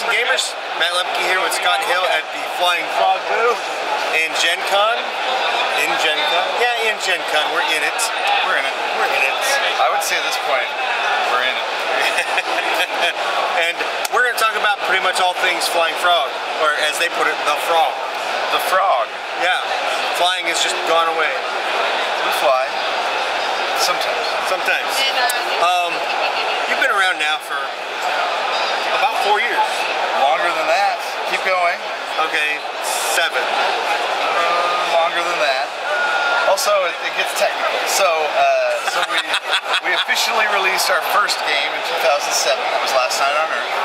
Awesome Gamers, Matt Lemke here with Scott Hill at the Flying Frog booth in Gen Con. Yeah, in Gen Con. We're in it. We're in it. I would say at this point, we're in it. And we're going to talk about pretty much all things Flying Frog, or as they put it, the frog. The frog. Yeah. Flying has just gone away. We fly. Sometimes. Sometimes. You've been around now for about 4 years. Longer than that. Keep going. Okay, 7. Longer than that. Also, it gets technical. So we officially released our first game in 2007. That was Last Night on Earth.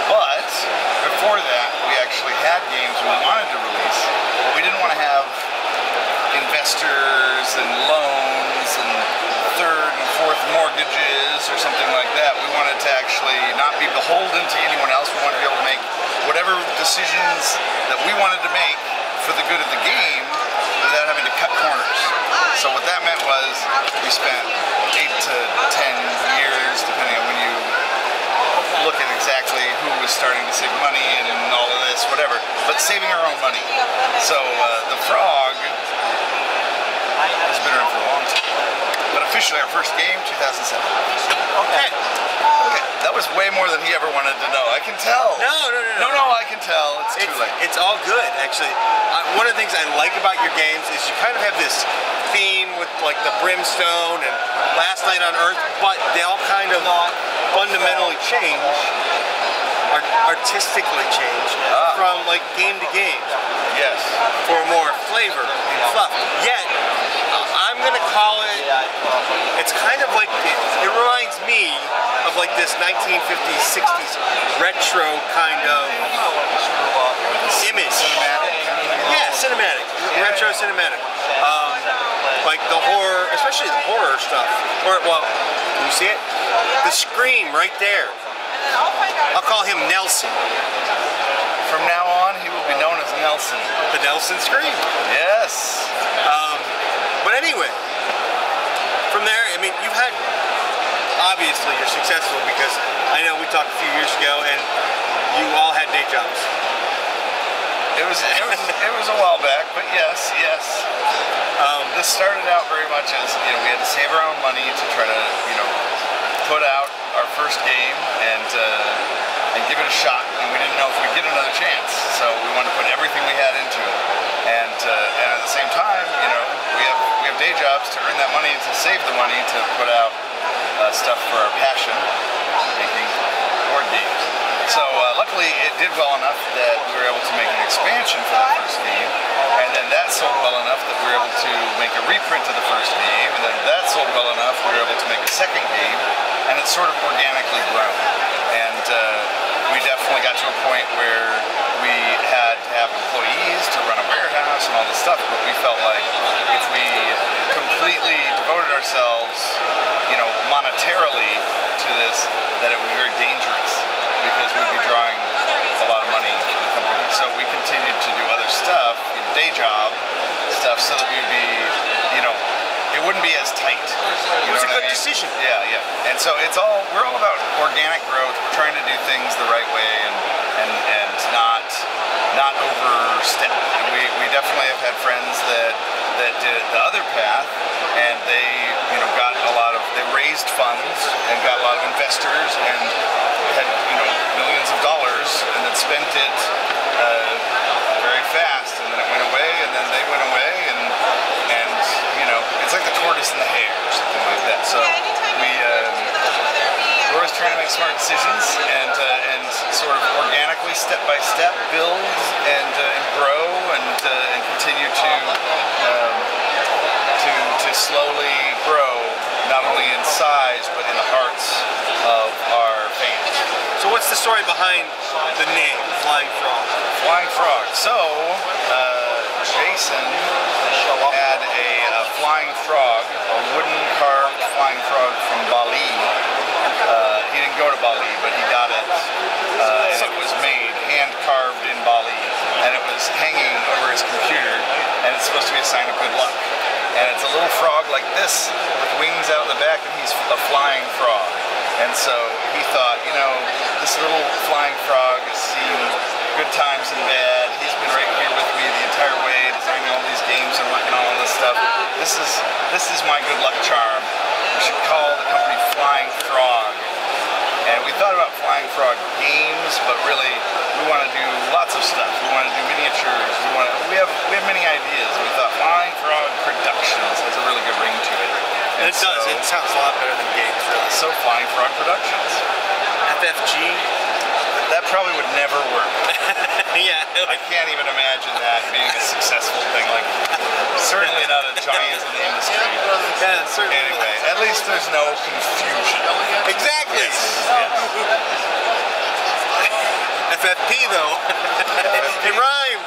But before that, we actually had games we wanted to release, but we didn't want to have investors and loans and third and fourth mortgages or something like that. We wanted to actually not be beholden to anyone else. We wanted to be able to make whatever decisions that we wanted to make for the good of the game without having to cut corners. So what that meant was we spent 8 to 10 years, depending on when you look at exactly who was starting to save money and all of this, whatever, but saving our own money. So the frog has been around for a long time. But officially our first game, 2007. Okay. That was way more than he ever wanted to know. I can tell. No, I can tell. It's too late. It's all good, actually. One of the things I like about your games is you kind of have this theme with like the brimstone and Last Night on Earth, but they all kind of fundamentally change, artistically change, from like game to game. Yes. For more flavor and fluff. Yet, I'm going to call it, it's kind of like, it reminds me of like this 1950s, 60s retro kind of image. Cinematic? Yeah, cinematic. Retro cinematic. Like the horror, especially the horror stuff. Or, well, can you see it? The scream right there. I'll call him Nelson. From now on, he will be known as Nelson. The Nelson Scream. Yes. But anyway, from there, I mean, you've had, obviously you're successful because I know we talked a few years ago and you all had day jobs. It was a while back, but yes. This started out very much as, we had to save our own money to try to, put out our first game and give it a shot, and we didn't know if we'd get another chance, so we wanted to put everything we had into it, and at the same time, we have day jobs to earn that money, to save the money to put out stuff for our passion, making board games. So luckily it did well enough that we were able to make an expansion for the first game, and then that sold well enough that we were able to make a reprint of the first game, and then that sold well enough we were able to make a second game, and it's sort of organically grown. And we definitely got to a point where we had to have employees to run a warehouse and all this stuff, but we felt like if we completely devoted ourselves, monetarily to this, that it would be very dangerous, because we'd be drawing a lot of money into the company. So we continued to do other stuff, day job stuff, so that we'd be, it wouldn't be as tight. It was a good decision. Yeah. And so we're all about organic growth. We're trying to do things the right way and not overstep. And we definitely have had friends that did the other path, and they they raised funds and got a lot of investors and had millions of dollars, and then spent it very fast, and then it went away, and then they went away, and it's like the tortoise and the hare or something like that. So we're always trying to make smart decisions and sort of organically, step by step, build and grow and continue to slowly grow, not only in size but in the hearts of our fans. So what's the story behind the name Flying Frog? Flying Frog. So Jason had a flying frog, a wooden carved flying frog from Bali. He didn't go to Bali, but he got it. And it was made, hand carved in Bali, and it was hanging over his computer, and it's supposed to be a sign of good luck. And it's a little frog like this with wings out the back, and he's a flying frog. And so he thought, this little flying frog is, good times and bad. He's been right here with me the entire way, designing all these games and working on all this stuff. This is my good luck charm. We should call the company Flying Frog. And we thought about Flying Frog Games, but really we want to do lots of stuff. We want to do miniatures. We have many ideas. We thought Flying Frog Productions has a really good ring to it. And it does. It sounds a lot better than games, really. So Flying Frog Productions. FFG. That probably would never work. Yeah. I can't even imagine that being a successful thing. Like, certainly not a giant in the industry. Yeah, certainly. Anyway, at least there's no confusion. Exactly. Yes. FFP though. It rhymes.